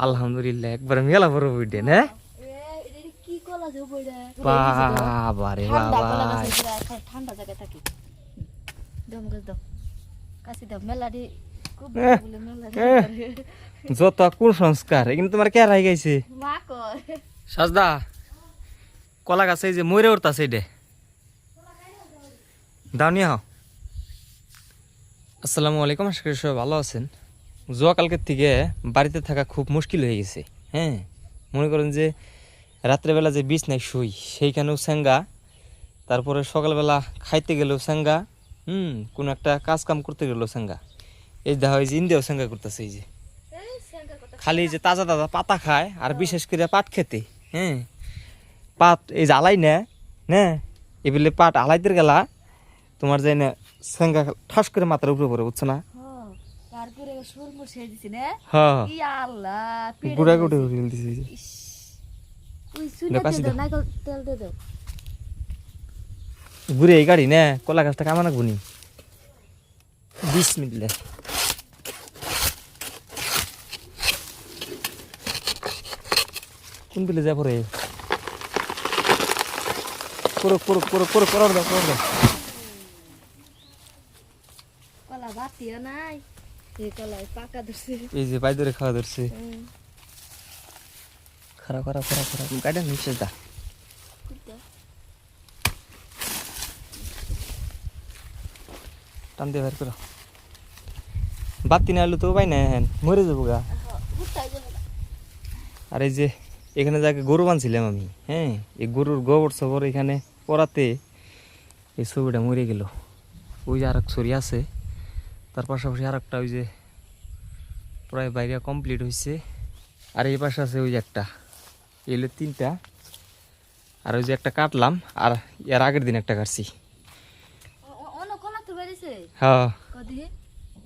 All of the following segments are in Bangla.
আলহামদুলিল্লাহ একবার মেলা বড় বইডে না বাবারে বাবা ঠান্ডা জায়গায় থাকি দম গাছ দাও কাছে দাও মেলাডি খুব বলে মেলাডি যত কুসংস্কার এখানে তোমার কে রাই গাইছে মা কর সাজদা কলা গাছ এই যে মরে উঠতাছে এডে দাও নিয়ে হও। আসসালামু আলাইকুম, আশা করি সবাই ভালো আছেন। জোয়া কালকের থেকে বাড়িতে থাকা খুব মুশকিল হয়ে গেছে। হ্যাঁ, মনে করেন যে রাত্রেবেলা যে বিছনায় শুই সেইখানেও স্যাঙ্গা, তারপরে সকালবেলা খাইতে গেলেও স্যাঙ্গা, কোনো একটা কাজ কাম করতে গেলেও স্যাঙ্গা। এই দেখা হয় যে ইন্দিয়াও স্যাঙ্গা করতেছে, এই যে খালি যে তাজা তাজা পাতা খায়, আর বিশেষ করে পাট খেতে। হ্যাঁ, পাট এই যে আলাই না না এগুলি পাট আলাইতে গেলা তোমার যাই না স্যাঙ্গা ঠাস করে মাথার উপরে পড়ে, বুঝছো না? তারপরে সুরমুর ছেড়ে দিছি না হ্যাঁ ই আল্লাহ গুড়া গুড়ে উড়িয়ে দিছি। ওই সুনে দে না তেল দে দাও ঘুরে এই গাড়ি না কলা গাছটা কামানা গুনি 20 মিনিট কোন বিলে যা পরে পুরো পুরো পুরো পুরো করার দাও কলা বাতিও নাই এই কলাই পাকা ধরছে, এই যে বাই ধরে খাওয়া ধরছে। খারা গাড়ি নিচে দা টান দিয়ে বের করো। বাতি না এলো তো ভাই না হ্যাঁ মরে যাবো গা। আর এই যে এখানে যাকে গরু বানছিলাম আমি, হ্যাঁ এই গরুর গোবর সবর এখানে পড়াতে এই ছবিটা মরে গেল। ওই যে আর এক ছড়ি আছে, তার পাশাপাশি আর একটা ওই যে প্রায় বাইরে কমপ্লিট হয়েছে। আর এই পাশে আছে ওই যে একটা, এগুলো 3টা। আর ওই যে একটা কাটলাম, আর এর আগের দিন একটা কাটছি। হ্যাঁ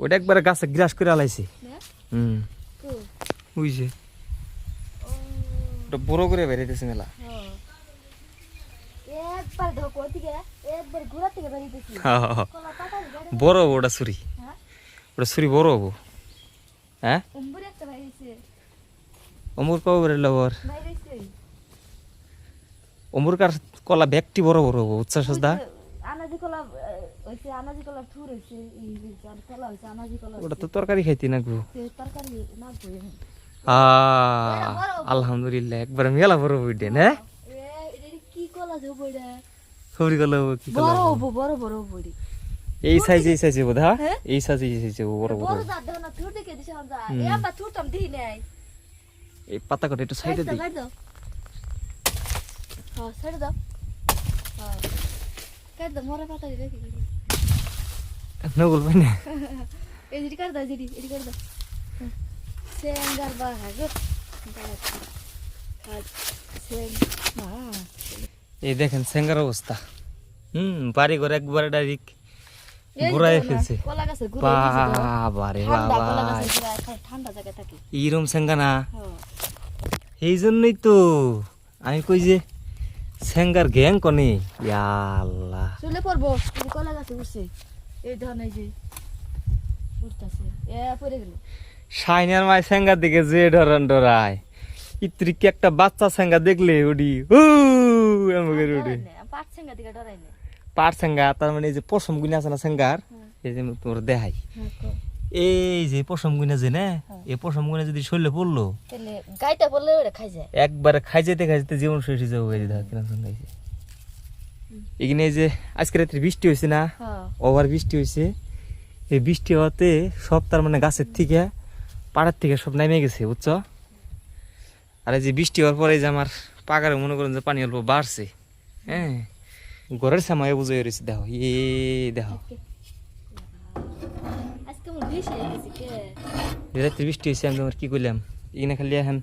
ওইটা একবারে গাছে গ্রাস করে আলাইছে। বুঝছে ওটা বড় করে বেরিয়েছে মেলা। বড় হবো ওটা ছুরি, ওটা ছুরি বড় হবো। হ্যাঁ অমুর কবে বেরোল ওর অমুর কার কলা ব্যাগটি বড় বড় হবো। উচ্চাস সাজদা ওটা তো তরকারি খাইতি না গো। আলহামদুলিল্লাহ একবার মেলা বড় বইডে না সবরি কলা এই সাইজে বোধ হয় এই সাইজে বড় বড়। এই পাতা কটা একটু সাইডে দিই। নগল পাই না এই দেখেন সেঙ্গার অবস্থা। বাড়ি ঘর একবারে ডাইরেক্ট ঘুরাই ফেলছে। বাবারে বাবা এইরকম সেঙ্গা না, এই জন্যই তো আমি কই যে সেঙ্গার গ্যাং কনে আল্লাহ চলে পড়বো। কলা গাছে উঠছে এই ধরনের যে উঠতেছে পড়ে গেল। সাইনার মায় সেঙ্গার দিকে যে ডরায় ইত্রিক একটা বাচ্চা সেঙ্গা দেখলে উডি পাট সেঙ্গা দিকে ডরাই না। পাট সেঙ্গা তার মানে এই যে পশম গুনি আছে না সেঙ্গার, এই যে তোমার দেখাই এই যে পশম গুনা যে না এই পশম গুনা যদি শরীরে পড়লো তাহলে গাইটা পড়লে ওটা খাই যায়, একবারে খাই যেতে জীবন শেষ হয়ে যাবে। এই দেখো কিরকম গাইছে। এখানে এই যে আজকে রাত্রে বৃষ্টি হয়েছে না, ওভার বৃষ্টি হয়েছে। এই বৃষ্টি হওয়াতে সব তার মানে গাছের থেকে পাড়ার থেকে সব নেমে গেছে, বুঝছো? আর এই যে বৃষ্টি হওয়ার পরে যে আমার পাকারে মনে করেন যে পানি অল্প বাড়ছে। হ্যাঁ ঘরের সামায় বুঝে রয়েছে। দেখো দেখো রাত্রে বৃষ্টি হয়েছে। আমি তোমার কি করলাম এখানে খালি এখন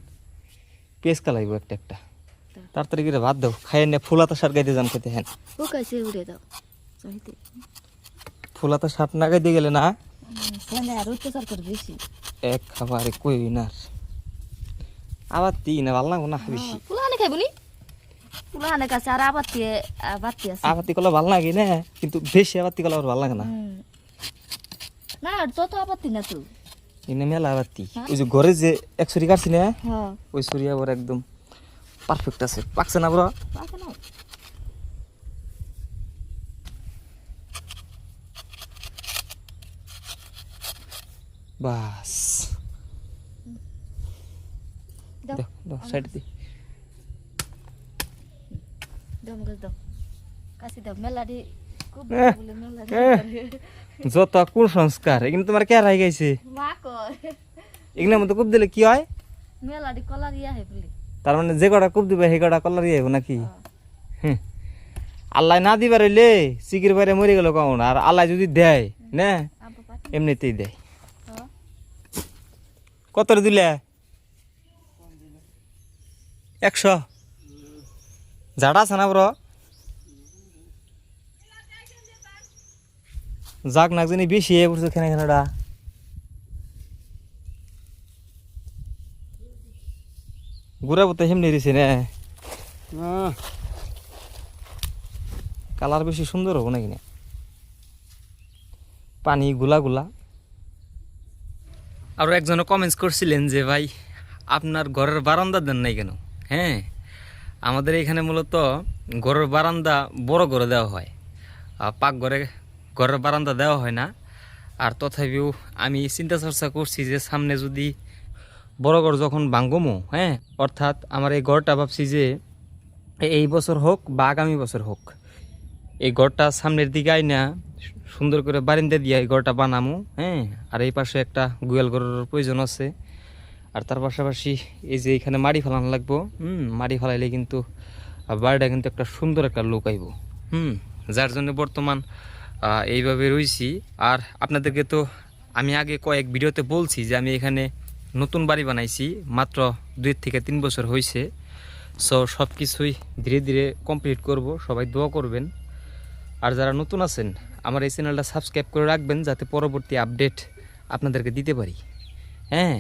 পেঁচ কালাইব একটা একটা তাড়াতাড়ি করে ভাত দাও খাইয়ে নে। ফুলাতা সার গাইতে যান খেতে। হ্যাঁ ফুলাতা সার না গাইতে গেলে না এক খাবার কই না আবার না ভালো লাগবো না বেশি। আবাতি কলা ভালো লাগে না, কিন্তু বেশি আবাতি কলা ভালো লাগে না। যত আপত্তি না তো এনে মেলা বাতি ওই যে ঘরে যে এক ছুরি কাটছি না হ্যাঁ ওই ছুরি আবার একদম পারফেক্ট আছে পাকছে না বড় পাকে নাই বাস দাও দাও সাইড দি দম গাছ দাও কাশি দাও মেলাডি খুব এহ, বলে মেলাডি যত কুসংস্কার এখানে তোমার কে রাই গাইছে মা কয় এগুলোর মধ্যে কূপ দিলে কি হয় মেলাডি কলার ইয়া হে বলে তার মানে যে কটা কূপ দিবে সেই কটা কলার আইব নাকি হ্যাঁ। হুম। আল্লাহ না দিবার হইলে চিকির বাইরে মরে গেল কখন আর আল্লাহ যদি দেয় না আব্বা পাটি এমনিতেই দেয় হ্যাঁ কত দিলে 100 ঝাড়া আছে না বড় যাক না জানি বেশি হয়ে পড়ছে কেন কেনটা গুড়া বলতে হেমনি দিছে না কালার বেশি সুন্দর হবো নাকি না পানি গুলা গুলা আরও একজনে কমেন্টস করছিলেন যে ভাই আপনার ঘরের বারান্দা দেন নাই কেন হ্যাঁ আমাদের এখানে মূলত ঘরের বারান্দা বড় করে দেওয়া হয় পাক ঘরের বারান্দা দেওয়া হয় না আর তথাপিও আমি চিন্তা চর্চা করছি যে সামনে যদি বড় ঘর যখন ভাঙ্গমো হ্যাঁ অর্থাৎ আমার এই ঘরটা ভাবছি যে এই বছর হোক বা আগামী বছর হোক এই ঘরটা সামনের দিকে আই না সুন্দর করে বারিন্দা দিয়ে এই ঘরটা বানামো হ্যাঁ আর এই পাশে একটা গোয়াল ঘরের প্রয়োজন আছে আর তার পাশাপাশি এই যে এখানে মাটি ফেলানো লাগবো মাটি ফেলাইলে কিন্তু বাড়িটা কিন্তু একটা সুন্দর একটা লুক আইব যার জন্য বর্তমান এইভাবে রয়েছি আর আপনাদেরকে তো আমি আগে কয়েক ভিডিওতে বলছি যে আমি এখানে নতুন বাড়ি বানাইছি মাত্র 2 থেকে 3 বছর হয়েছে সো সব কিছুই ধীরে ধীরে কমপ্লিট করব সবাই দোয়া করবেন আর যারা নতুন আছেন আমার এই চ্যানেলটা সাবস্ক্রাইব করে রাখবেন যাতে পরবর্তী আপডেট আপনাদেরকে দিতে পারি হ্যাঁ